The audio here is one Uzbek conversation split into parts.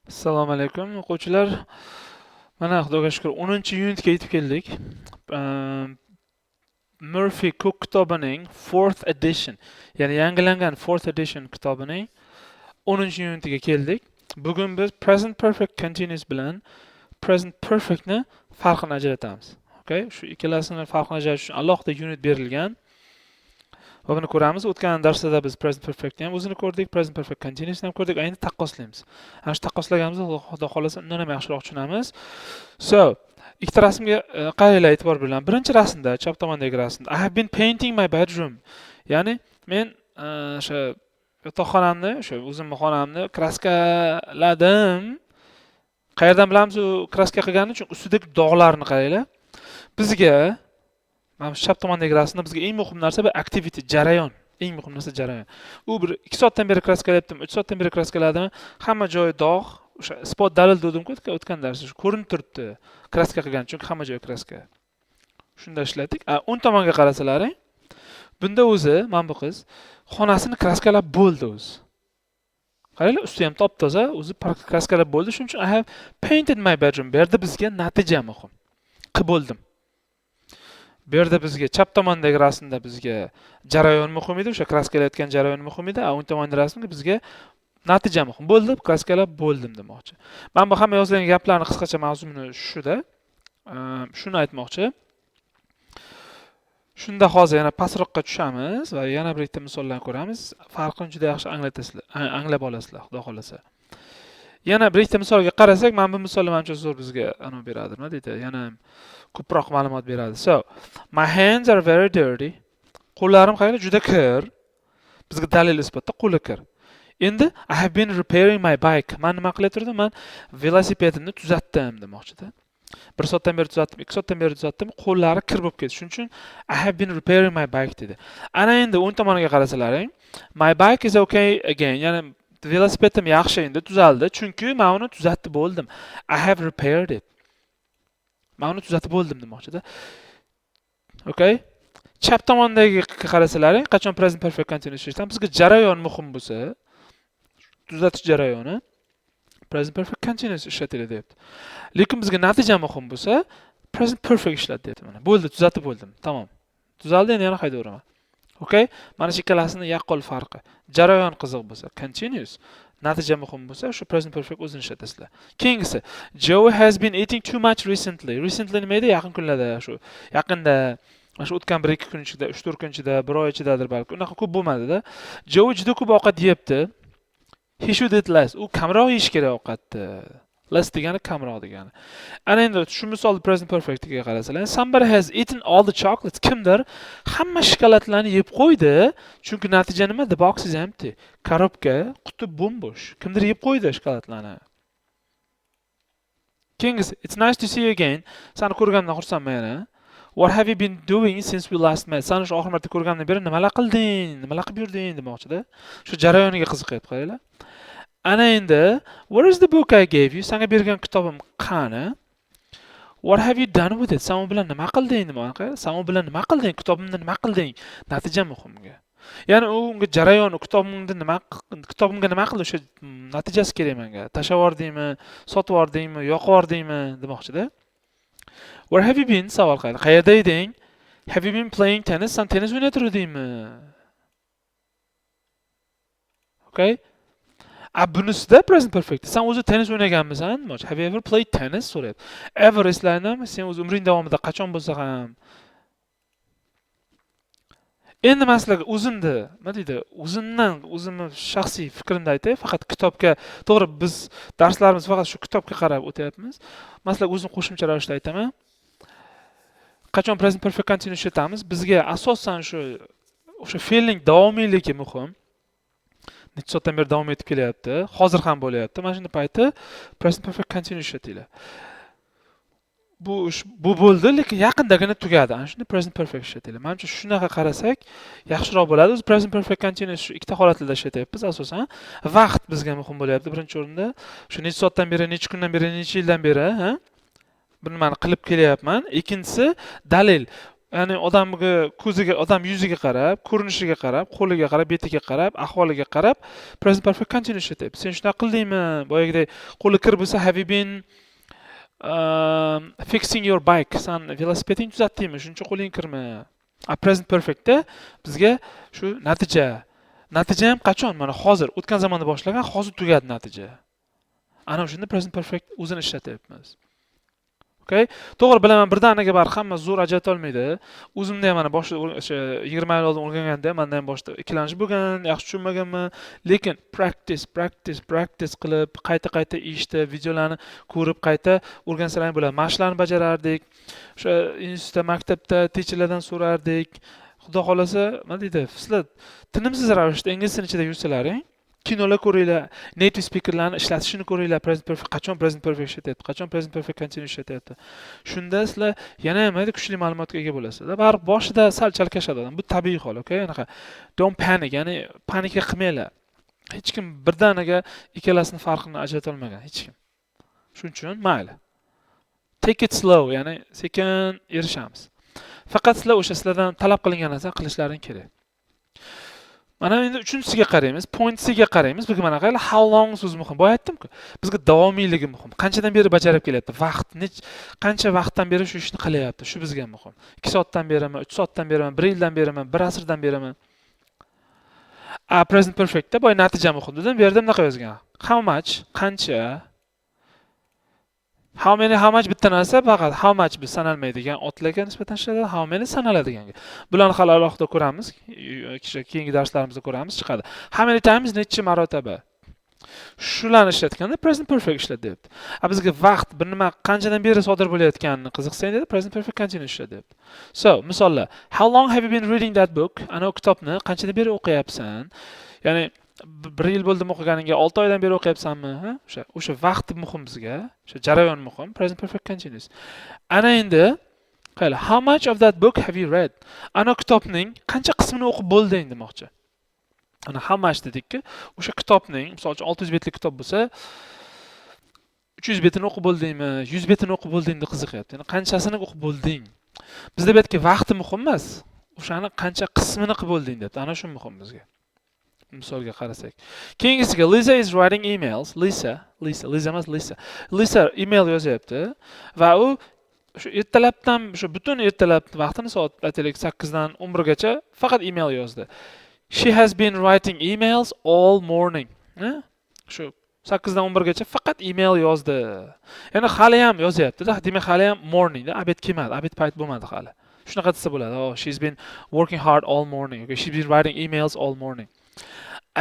Assalomu alaykum o'quvchilar. Mana Xudoga shukr 10-yunitga yetib keldik. Ehm, Murphy Cook kitobining 4th edition, ya'ni yangilangan 4th edition kitobining 10-yunitiga keldik. Bugun biz present perfect continuous bilan present perfectni farqini ajratamiz. Okay? Shu ikkalasini farqini ajratish uchun alohida unit berilgan. Va buni ko'ramiz. O'tgan darsda biz present perfectni ham o'zini ko'rdik, present perfect continuousni ham ko'rdik. Endi taqqoslaymiz. Ana shu taqqoslaganimizda Xudo xolasa undan ham yaxshiroq tushunamiz. So, ikkita rasmga qaranglar e'tibor bilan. Birinchi rasmda, chap tomondagi rasmda I have been painting my bedroom. Ya'ni men o'sha yotoqxonamni, o'sha o'zimning xonamni kraskaladim. Qayerdan bilamiz u kraska qilganini? Chunki ustidagi dog'larni qaranglar. Bizga mana shu chap tomondagi rasmda bizga eng muhim narsa bir activity, jarayon. Eng muhim narsa jarayon. U bir 2 soatdan beri kraskalayaptimi, 3 soatdan beri kraskaladimi, hamma joyi dog', o'sha spot dalil dedim-ku o'tgan darsda, ko'rinib turibdi. Kraska qilgan, chunki hamma joyi kraska. Shunda ishladik. O'ng tomonga qarasalaring, bunda o'zi, mana bu qiz xonasini kraskalab bo'ldi o'zi. Qaranglar, usti ham top-toza, o'zi kraskalab bo'ldi. Shuning uchun I have painted my bedroom. Bu yerda bizga natija muhim. Qilib bo'ldim. Bu yerda bizga chap tomondagi rasmda bizga jarayon muhim edi, o'sha kraskalayotgan jarayon muhim edi. O'ng tomondagi rasmda bizga natija muhim. Bo'ldi, kraskalab bo'ldim demoqchi. Men bu hamma yozilgan gaplarni qisqacha mavzuni shuda. Shuni aytmoqchi. Shunda hozir yana pastroqqa tushamiz va yana bir ikkita misollarni ko'ramiz. Farqini juda yaxshi anglab olasizlar, xudo xolasa. Yana bir ikkita misolga qarasak, men bu misolni menimcha zo'r bizga beradi, nima deydi? Yana ko'proq ma'lumot beradi. So, my hands are very dirty. Qo'llarim qayerda juda kir. Bizga dalil isbotda qo'li kir. Endi I have been repairing my bike. Men nima qilayotirdim? Men velosipedimni tuzatdim demoqchida. 1 soatdan beri tuzatdim, 2 soatdan beri tuzatdim, qo'llari kir bo'lib ketdi. Shuning uchun I have been repairing my bike dedi. Ana endi o'ng tomoniga qarasalaring, my bike is okay again. Ya'ni velosipedim yaxshi endi tuzaldi, chunki men uni tuzatib bo'ldim. I have repaired it. Men uni tuzatib bo'ldim demoqchida. Okay? Chap tomondagi qarasalaring, qachon present perfect continuous ishlatamiz, bizga jarayon muhim bo'lsa, tuzatish jarayoni present perfect continuous ishlatiladi deyapti. Lekin bizga natija muhim bo'lsa, present perfect ishlat deyapti mana. Bo'ldi, tuzatib bo'ldim. Tamom. Tuzaldi, endi yana haydaveraman. Okay? Mana shu ikkalasini yaqqol farqi. Jarayon qiziq bo'lsa, continuous, natija muhim bo'lsa, shu present perfect o'zini ishlatasizlar. Keyingisi, Joe has been eating too much recently. Recently nima edi? Yaqin kunlarda, shu yaqinda, mana shu o'tgan 1-2 kun ichida, 3-4 kun ichida, 1 oy ichidadir balki. Unaqa ko'p bo'lmadi-da. Joe juda ko'p ovqat yeyapti. He should eat less. U kamroq yeyish kerak ovqatni. Less degani kamroq degani. Ana endi shu misolni present perfectga qarasalar, somebody has eaten all the chocolates. Kimdir hamma shokoladlarni yeb qo'ydi, chunki natija nima? The box is empty. Korobka, quti bo'm-bo'sh. Kimdir yeb qo'ydi shokoladlarni. Kings, it's nice to see you again. Seni ko'rganimdan xursandman yana. What have you been doing since we last met? Seni shu oxir marta ko'rganimdan beri nimalar qilding? Nimalar qilib yurding demoqchida. Shu jarayoniga qiziqyapti, qaranglar. Ana endi, where is the book I gave you? Senga bergan kitobim qani? What have you done with it? Sen u bilan nima qilding demoqchi. Sen u bilan nima qilding? Kitobimni nima qilding? Natija muhimga. Ya'ni unga jarayoni, kitobimga nima qildi? O'sha natijasi kerak menga. Tashlab yubordingmi, sotib yubordingmi, yoqib yubordingmi demoqchida. Where have you been? Savol qiladi. Qayerda eding? Have you been playing tennis? Sen tennis o'ynayotgandingmi? Okay? Bunisida present perfect. Sen o'zi tennis o'ynaganmisan? Have you ever played tennis? So'rayapti. Ever eslayaptimi? Sen o'z umring davomida qachon bo'lsa ham. Endi masalan o'zimni, nima deydi? O'zimni shaxsiy fikrimni aytay, faqat kitobga, to'g'ri biz darslarimiz faqat shu kitobga qarab o'tyapmiz. Masalan o'zim qo'shimcha ravishda aytaman. Qachon present perfect continuous ishlatamiz? Bizga asosan o'sha fe'lning davomiyligi muhim. Necha soatdan beri davom etib kelyapti, hozir ham bo'lyapti. Mana shunday payti present perfect continuous ishlatinglar. Bu bo'ldi, lekin yaqindagina tugadi. Ana shunda present perfect ishlatinglar. Menimcha shunaqa qarasak yaxshiroq bo'ladi. O'zi present perfect continuous shu ikkita holatlarda ishlatyapmiz asosan. Vaqt bizga muhim bo'lyapti birinchi o'rinda. Shu necha soatdan beri, necha kundan beri, necha yildan beri, bu nimani qilib kelyapman. Ikkinchisi dalil. ya'ni odamga ko'ziga, odam yuziga qarab, ko'rinishiga qarab, qo'liga qarab, betiga qarab, ahvoliga qarab present perfect continuous ishlatyapti. Sen shunaqa qildingmi? Boyagidek qo'li kir bo'lsa have you been fixing your bike? Sen velosipeding tuzatdingmi? Shuncha qo'ling kirmi? Present perfectda bizga shu natija. Natija ham qachon? Mana hozir, o'tgan zamonda boshlagan, hozir tugadi natija. Ana o'shanda present perfect o'zini ishlatyapmiz. Okay? To'g'ri bilaman, birdaniga bar hamma zo'r ajrata olmaydi. O'zimda ham mana boshida o'sha 20 yil oldin o'rganganda menda ham boshida ikkilanish bo'lgan, yaxshi tushunmaganman, lekin practice qilib, qayta eshitib, videolarni ko'rib, qayta o'rgansalar bo'ladi. Mashqlarni bajarardik. O'sha institutda, maktabda teacherlardan so'rardik. Xudo xolasa, nima deydi? Sizlar tinimsiz ravishda ingliz tilini ichida yursalaring, kinolar ko'ringlar, native speakerlarni ishlatishini ko'ringlar, present perfect qachon present perfect ishlatyapti, qachon present perfect continuous ishlatyapti. Shunda sizlar yana ham kuchli ma'lumotga ega bo'lasizlar. Baribir boshida sal chalkashadi odam. Bu tabiiy hol, okay? Anaqa don't panic, ya'ni panika qilmanglar. Hech kim birdaniga ikkalasining farqini ajrata olmagan, hech kim. Shuning uchun mayli. Take it slow, ya'ni sekin erishamiz. Faqat sizlar o'sha sizlardan talab qilingan narsani qilishlaring kerak. Mana endi 3-siga qaraymiz, point-siga qaraymiz. Bizga mana qaraylar, how long so'zi muhim. Boya aytdim-ku, bizga davomiyligi muhim. Qanchadan beri bajarib kelyapti? Vaqt, qancha vaqtdan beri shu ishni qilyapti? Shu bizga muhim. 2 soatdan berimi, 3 soatdan berimi, 1 yildan berimi, 1 asrdan berimi? Present perfectda boya natija muhim. Bu yerda bunaqa yozgan. How much, qancha. How much bitta narsa faqat how much biz sanalmaydigan otlarga nisbatan ishlatadi, how many sanaladiganga. Bularni hali alohida ko'ramiz, keyingi darslarimizda ko'ramiz, chiqadi. How many times necha marotaba. Shularni ishlatganda present perfect ishlatyapti. Bizga vaqt bir nima qanchadan beri sodir bo'layotganini qiziqsang dedi, present perfect continuous ishlatyapti. So, misollar, how long have you been reading that book? Ana kitobni qanchadan beri o'qiyapsan? Ya'ni 1 yil bo'ldimi o'qiganingga, 6 oydan beri o'qiyapsanmi? O'sha vaqt muhim bizga, o'sha jarayon muhim, present perfect continuous. Ana endi qayla, how much of that book have you read? Ana kitobning qancha qismini o'qib bo'lding demoqchi. Ana how much dedikki, o'sha kitobning, masalan 600 betlik kitob bo'lsa, 300 betini o'qib bo'ldingmi, 100 betini o'qib bo'lding deb qiziqyapti. Ya'ni qanchasini o'qib bo'lding? Bizda bu yerga vaqti muhim emas, o'shani qancha qismini qilib bo'lding debdi. Ana shu muhim bizga. Misolga qarasak. Keyingisiga Lisa is writing emails. Lisa email yozyapti va u shu ertalabdan, shu butun ertalab vaqtini soat aytaylik 8 dan 11 gacha faqat email yozdi. She has been writing emails all morning. Shu 8 dan 11 gacha faqat email yozdi. Ya'ni hali ham yozyapti-da, demak hali ham morning-da, abed kelmadi, abed payt bo'lmadi hali. Shunaqa desa bo'ladi. Oh, she's been working hard all morning. Okay, she's been writing emails all morning.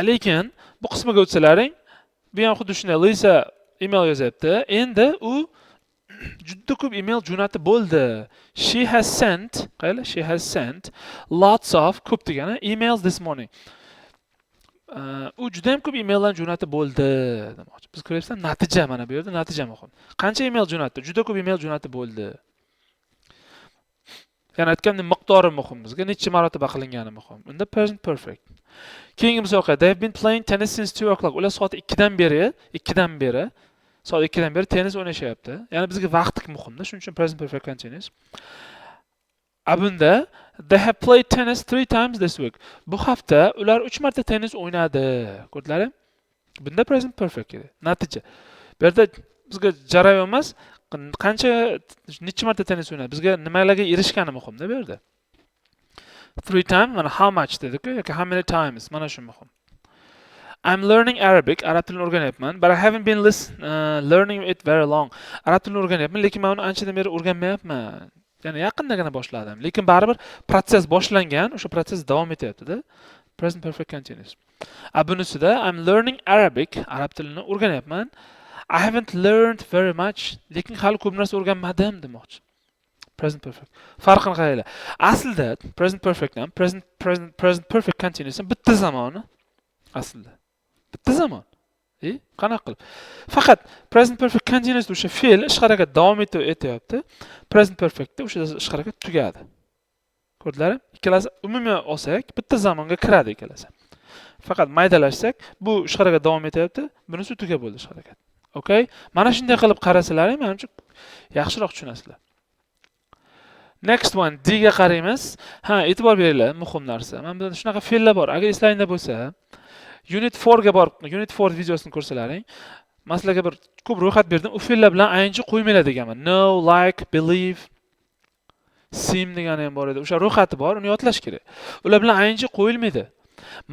Lekin bu qismiga o'tsalaring, bu ham xuddi shunday Lisa email yozyapti. Endi u juda ko'p email jo'natib bo'ldi. She has sent lots of ko'p degani emails this morning. U juda ham ko'p emaillarni jo'natib bo'ldi demoqchi. Biz ko'ryapsizlar, natija mana bu yerda natija muhim. Qancha email jo'natdi? Juda ko'p email jo'natib bo'ldi. Ya'ni aytgandek miqdori muhim bizga, necha marotaba qilingani muhim. Unda present perfect. Keyingi misolga, they have been playing tennis since 2 o'clock. Ular soat 2 dan beri tennis o'ynashyapti. Ya'ni bizga vaqt muhimda, shuning uchun present perfect continuous. Bunda they have played tennis 3 times this week. Bu hafta ular 3 marta tennis o'ynadi. Ko'rdinglarmi? Bunda present perfect kerak. Natija. Bu yerda bizga jarayon emas, qancha necha marta tennis o'ynadi. Bizga nimalarga erishgani muhimda bu yerda. 3 times, mana how much dedik-ku, yoki how many times, mana shu muhim. I'm learning Arabic, arab tilini o'rganyapman, but I haven't been learning it very long. Arab tilini o'rganyapman, lekin men uni anchadan beri o'rganmayapman. Ya'ni yaqindagina boshladim, lekin baribir proses boshlangan, o'sha proses davom etyapti-da. Present perfect continuous. Bunisida I'm learning Arabic, arab tilini o'rganyapman. I haven't learned very much, lekin hali ko'p narsa o'rganmadim demoqchi. Present perfect. Farqini qaranglar. Aslida present perfect ham present perfect continuous ham bitta zamoni. Aslida bitta zamon. Qanaqa qilib? Faqat present perfect continuous o'sha fe'l ish harakat davom etyapti. Present perfectda o'sha ish harakat tugadi. Ko'rdinglarmi? Ikkalasi umumiy olsak, bitta zamonga kiradi ikkalasi. Faqat maydalashsak, bu ish harakat davom etyapti, bunisi tugab bo'ldi ish harakat. Okay? Mana shunday qilib qarasalaring, menimcha yaxshiroq tushunasizlar. Next one, D ga qaraymiz. Ha, e'tibor beringlar, muhim narsa. Mana bu shunaqa fe'llar bor. Agar eslaringda bo'lsa, Unit 4 ga borib, Unit 4 videosini ko'rsalaring, men sizlarga bir ko'p ro'yxat berdim. U fe'llar bilan ing qo'ymanglar deganman. No, like, believe, seem degani ham bor edi. O'sha ro'yxati bor, uni yodlash kerak. Ular bilan ing qo'yilmaydi.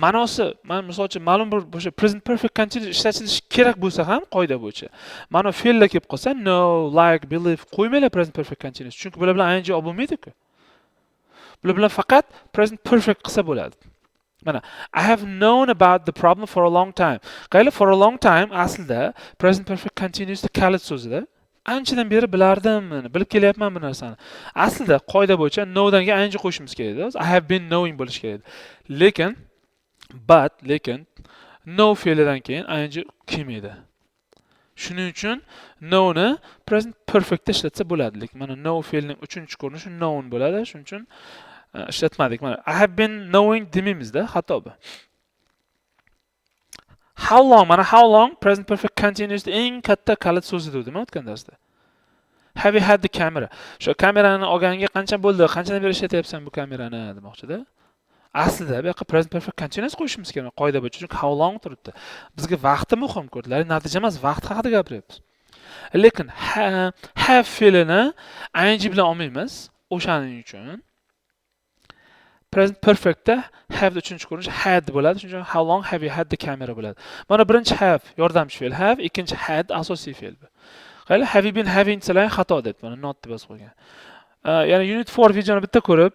Ma'nosi, men misol uchun ma'lum bir o'sha present perfect continuous ishlatilishi kerak bo'lsa ham qoida bo'yicha. Mana fe'llar kelib qolsa, no, like, believe qo'ymanglar present perfect continuous. Chunki bular bilan ing olib bo'lmaydi-ku. Bular bilan faqat present perfect qilsa bo'ladi. Mana I have known about the problem for a long time. Qayli for a long time aslida present perfect continuous kalit so'zida. Anchadan beri bilardim, bilib kelyapman bu narsani. Aslida qoida bo'yicha know danga ing qo'shishimiz kerak edi. I have been knowing bo'lish kerak edi. Lekin know fe'lidan keyin ing kelmaydi. Shuning uchun know ni present perfect da ishlatsa bo'ladi. Lekin mana know fe'lining 3-ko'rinishi known bo'ladi. Shuning uchun ishlatmadik. Mana I have been knowing demaymiz-da, xato bu. How long? Mana how long present perfect continuous eng katta kalit so'zi dedim o'tgan darsda. Have you had the camera? Shu kamerani olganiga qancha bo'ldi? Qanchadan beri ishlatyapsan bu kamerani demoqchi-da. Aslida bu yoqqa present perfect continuous qo'yishimiz kerak qoida bo'yicha. Chunki how long turibdi. Bizga vaqti muhim ko'rdilar. Natija emas, vaqt haqida gapiryapmiz. Lekin have fe'lini ing bilan olmaymiz. O'shaning uchun present perfectda have 3-ko'rinish had bo'ladi. Shuning uchun how long have you had the camera bo'ladi. Mana birinchi have yordamchi fe'l have, ikkinchi had asosiy fe'l bu. Qayli have you been having desalar xato deb, mana not deb yozib qo'ygan. Ya'ni unit 4 videoni bitta ko'rib,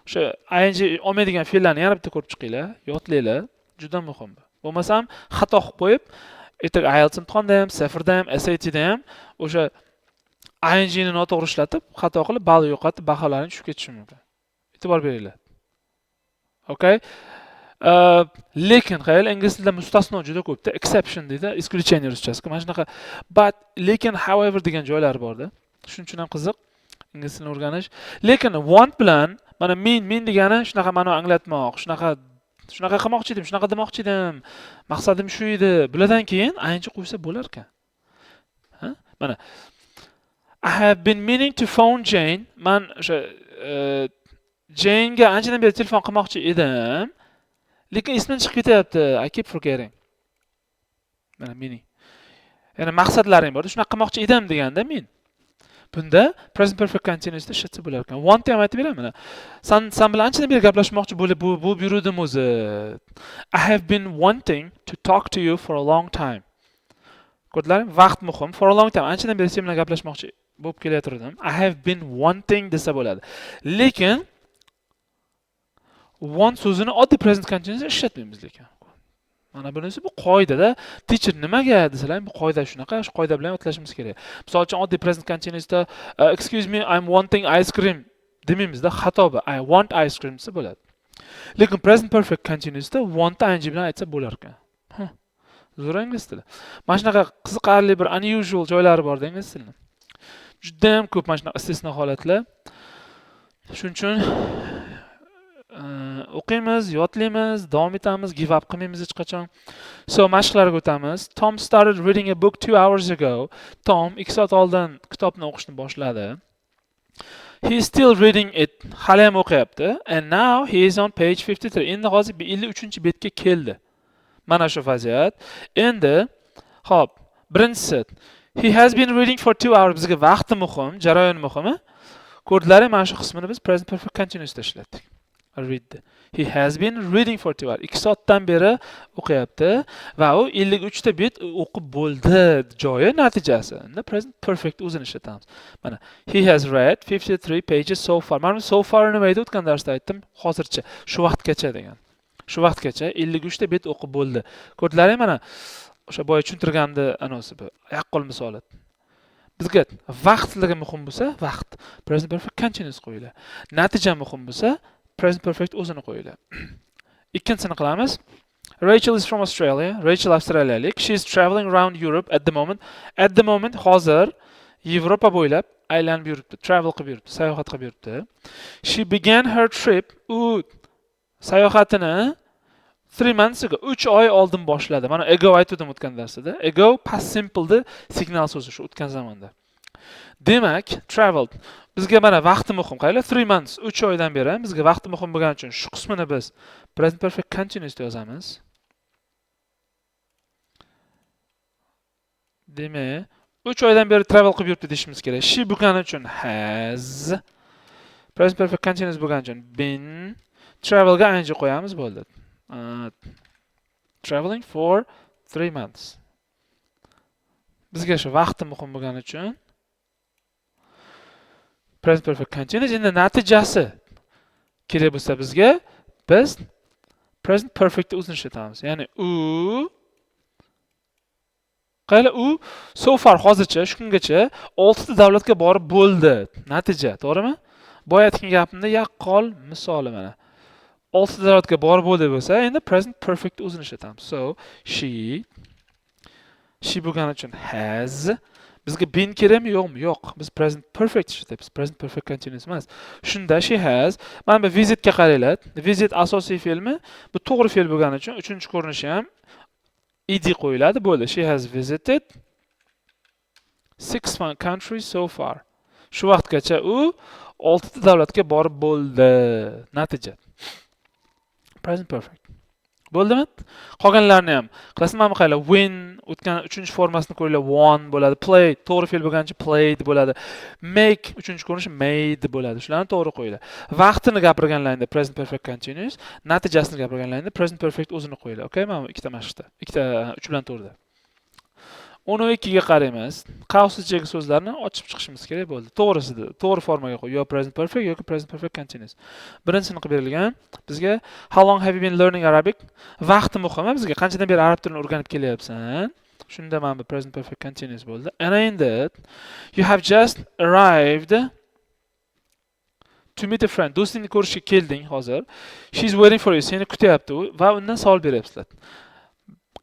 o'sha ing olmaydigan fe'llarni yana bitta ko'rib chiqinglar, yodlaylar. Juda muhim bu. Bo'lmasam xato qilib qo'yib, ertaga IELTS imtihonda ham, safarda ham, SATda ham o'sha ing ni noto'g'ri ishlatib, xato qilib ball yo'qotib, baholaring tushib ketishi mumkin. E'tibor beringlar. Okay? Lekin qayli ingliz tilida mustasno juda ko'pda. Exception deydi, исключение ruschasiga. Mana shunaqa but, lekin, however degan joylar bor-da. Shuning uchun ham qiziq ingliz tilini o'rganish. Lekin want bilan mana men degani shunaqa ma'no anglatmoq, shunaqa qilmoqchi edim, shunaqa demoqchi edim. Maqsadim shu edi. Bulardan keyin ing qo'ysa bo'lar ekan. Ha? Mana I have been meaning to phone Jane. Men o'sha Jane'ga anchadan beri telefon qilmoqchi edim. Lekin ismim chiqib ketyapti. I keep forgetting. Mana meaning. Ya'ni maqsadlaring bor. Shunaqa qilmoqchi edim deganda men. Bunda present perfect continuous ishlatsa bo'lar ekan. Want ham aytib beraman. Sen bilan anchadan beri gaplashmoqchi bo'lib bu yurdim o'zi. I have been wanting to talk to you for a long time. Ko'rdinglarmi? Vaqt muhim. For a long time. Anchadan beri sen bilan gaplashmoqchi bo'lib kelaturdim. I have been wanting desa bo'ladi. Lekin want so'zini oddiy present continuous ishlatmaymiz lekin. Mana bunisi bu qoidada teacher nimaga desalar, bu qoida shunaqa, shu qoida bilan yodlashimiz kerak. Misol uchun oddiy present continuousda excuse me, I'm wanting ice cream demaymizda, xato bu. I want ice cream desa bo'ladi. Lekin present perfect continuousda want ing bilan aytsa bo'lar ekan. Zo'r ingliz tili. Mana shunaqa qiziqarli bir unusual joylari bor ingliz tilini. Juda ham ko'p mana shunaqa istisno holatlar. Shuning uchun o'qiymiz, yodlaymiz, davom etamiz, give up qilmaymiz hech qachon. So, mashqlarga o'tamiz. Tom started reading a book 2 hours ago. Tom 2 soat oldin kitobni o'qishni boshladi. He is still reading it. Hali ham o'qiyapti. And now he is on page 53. Endi hozir 53-betga keldi. Mana shu vaziyat. Endi, hop, birinchisi. He has been reading for 2 hours. Bizga vaqti muhim, jarayon muhim. Ko'rdinglar, mana shu qismini biz present perfect continuousda ishlatdik. Read. He has been reading for 2 hours. 2 soatdan beri o'qiyapti va u 53 ta bet o'qib bo'ldi joyi natijasi. Endi present perfect o'zini ishlatamiz. Mana he has read 53 pages so far. Mana so far nima edi o'tgan darsda aytdim, hozircha shu vaqtgacha degan. Shu vaqtgacha 53 ta bet o'qib bo'ldi. Ko'rdinglarmi mana o'sha boya tushuntirganda anosi bu yaqqol misol. Bizga vaqtligi muhim bo'lsa, vaqt present perfect continuous qo'yinglar. Natija muhim bo'lsa, present perfect o'zini qo'yinglar. Ikkinchisini qilamiz. Rachel is from Australia. Rachel avstraliyalik. She is traveling around Europe at the moment. At the moment hozir Yevropa bo'ylab aylanib yuribdi, travel qilib yuribdi, sayohat qilib yuribdi. She began her trip. U sayohatini 3 months ago, 3 oy oldin boshladi. Mana ago aytdim o'tgan darsda. Ago past simple signal so'zi shu o'tgan zamonda. Demak, traveled. Bizga mana vaqti muhim. Qaylar 3 months, 3 oydan beri bizga vaqti muhim bo'lgani uchun shu qismini biz present perfect continuous deb yozamiz. Demak, 3 oydan beri travel qilib yuribdi deyishimiz kerak. She bo'lgani uchun has. Present perfect continuous bo'lgani uchun been. Travel ga ing qo'yamiz bo'ldi. Traveling for 3 months. Bizga shu vaqti muhim bo'lgani uchun present perfect continuous. Endi natijasi kerak bo'lsa bizga biz present perfect o'zini ishlatamiz. Ya'ni u so far hozircha shu kungacha 6 ta davlatga borib bo'ldi. Natija, to'g'rimi? Boya aytgan gapimda yaqqol misoli mana. 6 ta davlatga borib bo'ldi bo'lsa, endi present perfect o'zini ishlatamiz. So, she bo'lgani uchun has. Bizga been kerakmi, yo'qmi? Yo'q. Biz present perfect ishlatamiz. Present perfect continuous emas. Shunda she has. Mana bu visit ga qaranglar. Visit asosiy fe'lmi? Bu to'g'ri fe'l bo'lgani uchun 3-ko'rinishi ham ed qo'yiladi, bo'ldi. She has visited 6 countries so far. Shu vaqtgacha u 6 ta davlatga borib bo'ldi. Natija. Present perfect. Bo'ldimi? Qolganlarni ham qilasizmi? Qaylar win o'tgan 3-formasini ko'ringlar. Won bo'ladi. Play to'g'ri fe'l bo'lgancha played bo'ladi. Make 3-ko'rinishi made bo'ladi. Shularni to'g'ri qo'yinglar. Vaqtini gapirganlaringda present perfect continuous, natijasini gapirganlaringda present perfect o'zini qo'yinglar. Okay? Mana ikkita mashqda. 3 bilan 4da. 12 ga qaraymiz. Qaus ichidagi so'zlarni ochib chiqishimiz kerak bo'ldi. To'g'risida, to'g'ri formaga qo'y. Yo present perfect yoki present perfect continuous. Birinchisini qilib berilgan. Bizga how long have you been learning Arabic? Vaqti muhim. Bizga qanchadan beri arab tilini o'rganib kelyapsan? Shunda mana bu present perfect continuous bo'ldi. And endi you have just arrived to meet a friend. Do'stingni ko'rishga kelding hozir. She's waiting for you. Seni kutyapti u va undan savol beryapsizlar.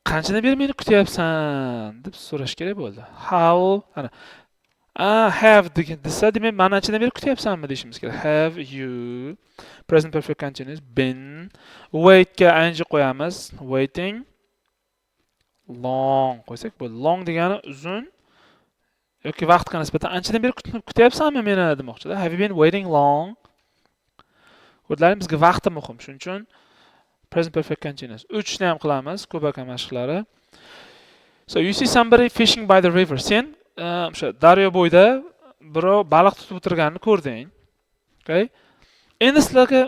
Qanchadan beri meni kutyapsan deb so'rash kerak bo'ldi. How ana have desa, demak manachidan beri kutyapsanmi deyishimiz kerak. Have you present perfect continuous been wait ga ing qo'yamiz. Waiting long qo'ysak bo'ldi. Long degani uzun yoki vaqtga nisbatan anchadan beri kutyapsanmi meni demoqchida. Have you been waiting long? Ko'rdilaring, bizga vaqti muhim. Shuning uchun present perfect continuous. 3 ni ham qilamiz, ko'p aka mashqlari. So you see somebody fishing by the river. Sen o'sha daryo bo'yida birov baliq tutib o'tirganini ko'rding. Okay? Endi sizlarga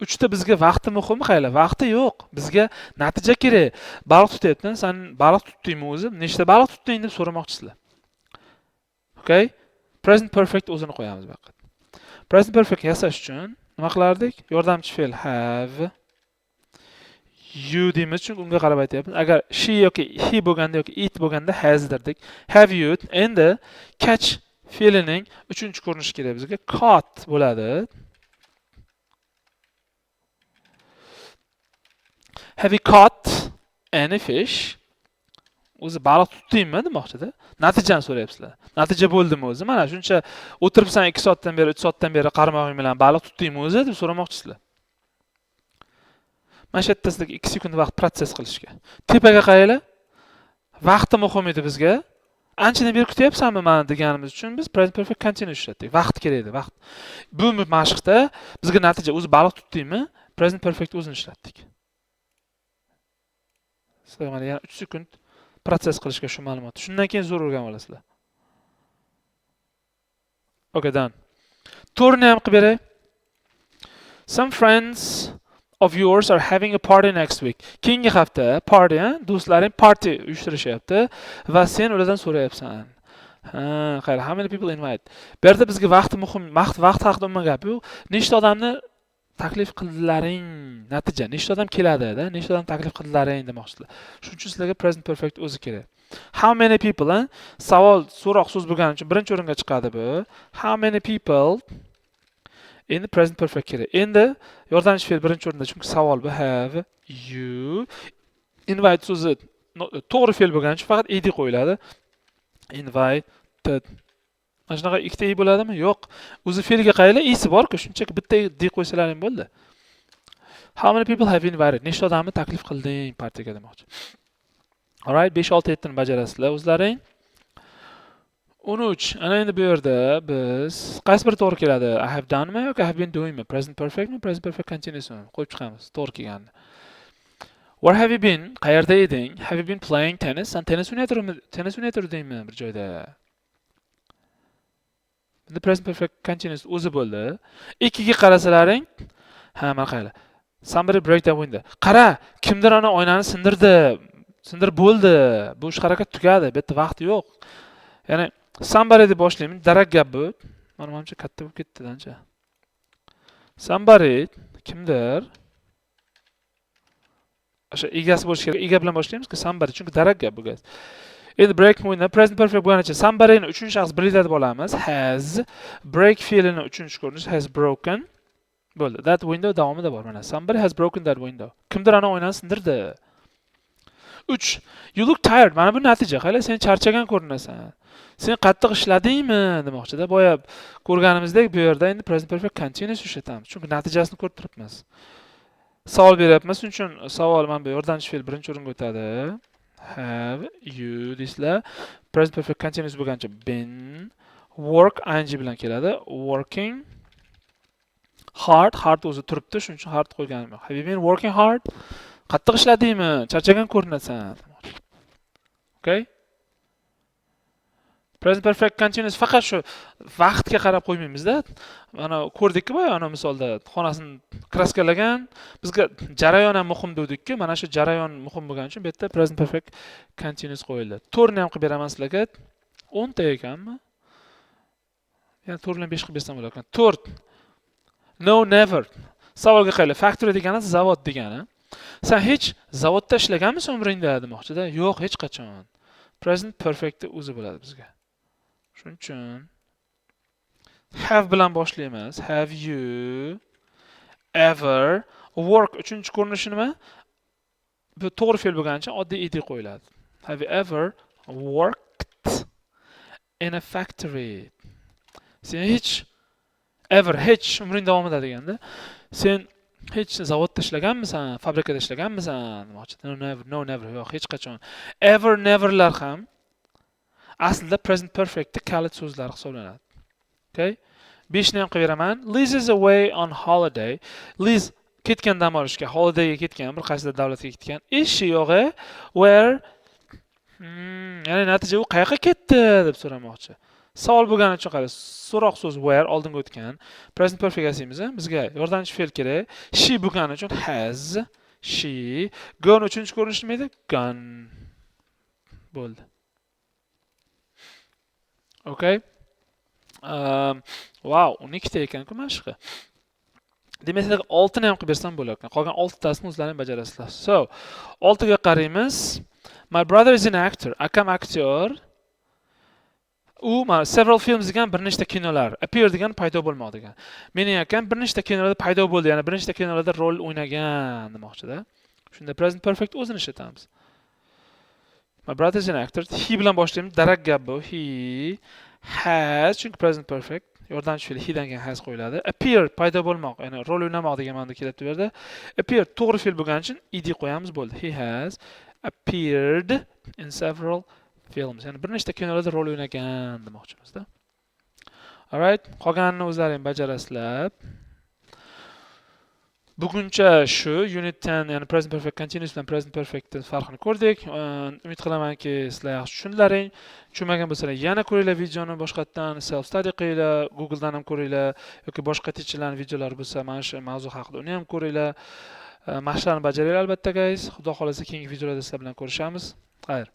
3 ta bizga vaqti muhimmi qaylar? Vaqti yo'q. Bizga natija kerak. Baliq tutyapsan, sen baliq tutdingmi o'zi? Nechta baliq tutding deb so'ramoqchisizlar. Okay? Present perfect o'zini qo'yamiz bu yerga. Present perfect yasash uchun nima qilardik? Yordamchi fe'l have. You deymiz, chunki unga qarab aytyapmiz. Agar she yoki he bo'lganda yoki it bo'lganda has derdik. Have you endi catch fe'lining 3-ko'rinishi kerak bizga. Caught bo'ladi. Have you caught any fish? O'zi baliq tutdingmi demoqchida. Natijani so'rayapsizlar. Natija bo'ldimi o'zi? Mana shuncha o'tiribsan 2 soatdan beri, 3 soatdan beri qarmog'ing bilan baliq tutdingmi o'zi deb so'ramoqchisizlar. Mana shu yerda sizlarga 2 sekund vaqt proses qilishga. Tepaga qaranglar. Vaqti muhim edi bizga. Anchadan beri kutyapsanmi meni deganimiz uchun biz present perfect continuous ishlatdik. Vaqt kerak edi, vaqt. Bu mashqda bizga natija o'zi baliq tutdingmi? Present perfect o'zini ishlatdik. Sizlar mana yana 3 sekund proses qilishga shu ma'lumotni. Shundan keyin zo'r o'rganib olasizlar. Okay, done. To'g'rini ham qilib beray. Some friends of yours are having a party next week. Keyingi hafta party, do'stlaring party uyushtirishyapti va sen ulardan so'rayapsan. Qayr, how many people invite? Bu yerda bizga vaqt muhim, vaqt haqida umuman gap yo'q. Nechta odamni taklif qildilaring? Natija, nechta odam keladi-da? Nechta odam taklif qildilaring demoqchilar. Shuning uchun sizlarga present perfect o'zi kerak. How many people? Savol, so'roq so'z bo'lgani uchun birinchi o'ringa chiqadi bu. How many people? Endi present perfect kerak. Endi yordamchi fe'l birinchi o'rinda, chunki savol bu. Have you invite so'zi to'g'ri fe'l bo'lgani uchun faqat ed qo'yiladi. Invited. Mana shunaqa ikkita i bo'ladimi? Yo'q. O'zi fe'lga qaranglar, i'si bor-ku, shunchaki bitta d qo'ysalaring bo'ldi. How many people have invited? Nechta odamni taklif qilding partiyaga demoqchi. Alright, 5 6 7 ni bajarasizlar o'zlaring. 13. Ana endi bu yerda biz qaysi biri to'g'ri keladi? I have done mi yoki I have been doing mi? Present perfect mi? Present perfect continuous mi? Qo'yib chiqamiz. To'g'ri kelganini. Where have you been? Qayerda eding? Have you been playing tennis? Sen tennis o'ynayotgandingmi bir joyda? Bunda present perfect continuous o'zi bo'ldi. Ikkiga qarasalaring, ha, mana qaranglar. Somebody break the window. Qara, kimdir ana oynani sindirdi. Sindirib bo'ldi. Bu ish harakat tugadi. Bu yerda vaqt yo'q. Ya'ni somebody deb boshlaymiz. Darak gap bu. Mana menimcha katta bo'lib ketdi ancha. Somebody kimdir o'sha egasi bo'lishi kerak. Ega bilan boshlaymiz-ku somebody, chunki darak gap bu gaz. Endi break window present perfect bo'lganicha somebody ni uchinchi shaxs birlikda deb olamiz. Has break fe'lini uchinchi ko'rinish has broken bo'ldi. That window davomida bor mana. Somebody has broken that window. Kimdir ana oynani sindirdi. 3. You look tired. Mana bu natija. Qayla sen charchagan ko'rinasan. Sen qattiq ishladingmi demoqchida. Boya ko'rganimizdek bu yerda endi present perfect continuous ishlatamiz. Chunki natijasini ko'rib turibmiz. Savol beryapmiz. Shuning uchun savol mana bu yordamchi fe'l birinchi o'ringa o'tadi. Have you deysizlar. Present perfect continuous bo'lgancha been work ing bilan keladi. Working hard o'zi turibdi, shuning uchun hard qo'yganim yo'q. Have you been working hard? Qattiq ishladingmi? Charchagan ko'rinasan. Okay? Present perfect continuous faqat shu vaqtga qarab qo'ymaymiz-da. Mana ko'rdikki boya ana misolda xonasini kraskalagan, bizga jarayon ham muhim dedik-ku, mana shu jarayon muhim bo'lgani uchun bu yerda present perfect continuous qo'yildi. To'rni ham qilib beraman sizlarga. 10 ta ekanmi? Yana 4 bilan 5 qilib bersam bo'lar ekan. 4. No, never. Savolga qayla. Factory degani zavod degani. Sen hech zavodda ishlaganmisiz umringda demoqchida? Yo'q, hech qachon. Present perfect o'zi bo'ladi bizga. Shuning uchun have bilan boshlaymiz. Have you ever work uchinchi ko'rinishi nima? Bu to'g'ri fe'l bo'lganicha oddiy ed qo'yiladi. Have you ever worked in a factory? Sen hech umring davomida deganda, sen hech zavodda ishlaganmisan, fabrikada ishlaganmisan demoqchi. No, never, yo'q, hech qachon. Ever, neverlar ham aslida present perfect kalit so'zlar hisoblanadi. Okay? 5 ni ham qilib beraman. Liz is away on holiday. Liz ketgan dam olishga, holidayga ketgan, bir qaysidir davlatga ketgan. Is she yo'g'i? Where? Ya'ni natija u qayoqqa ketdi deb so'ramoqchi. Savol bo'lgani uchun qarang, so'roq so'z where oldinga o'tgan. Present perfect asimiz, bizga yordamchi fe'l kerak. She bo'lgani uchun has, she. Gone uchinchi ko'rinish nima edi? Gone. Bo'ldi. Okay? Wow, 12 ta ekan-ku mashqi. Demak, sizlarga 6 ni ham qilib bersam bo'lar ekan. Qolgan 6 tasini o'zlaring bajarasizlar. So, 6 ga qaraymiz. My brother is an actor. Akam aktyor. U mana several films degan bir nechta kinolar, appear degan paydo bo'lmoq degan. Mening akam bir nechta kinolarda paydo bo'ldi, ya'ni bir nechta kinolarda rol o'ynagan demoqchida. Shunda present perfect o'zini ishlatamiz. My brother is an actor. He bilan boshlaymiz. Darak gap bu. He has, chunki present perfect yordamchi fe'l he dan keyin has qo'yiladi. Appear paydo bo'lmoq, ya'ni rol o'ynamoq degan ma'noda kelyapti bu yerda. Appear to'g'ri fe'l bo'lgani uchun ed qo'yamiz bo'ldi. He has appeared in several films. Ya'ni bir nechta kinolarda rol o'ynagan demoqchimizda. Alright, qolganini o'zlaring bajarasizlar. Buguncha shu unit 10, ya'ni present perfect continuous bilan present perfect farqini ko'rdik. Umid qilamanki, sizlar yaxshi tushundilaring. Tushunmagan bo'lsalar yana ko'ringlar videoni boshqatdan, self study qilinglar, Google dan ham ko'ringlar yoki boshqa teacherlarning videolari bo'lsa, mana shu mavzu haqida uni ham ko'ringlar. Mashqlarni bajaringlar albatta guys. Xudo xolasa keyingi videolarda sizlar bilan ko'rishamiz. Xayr.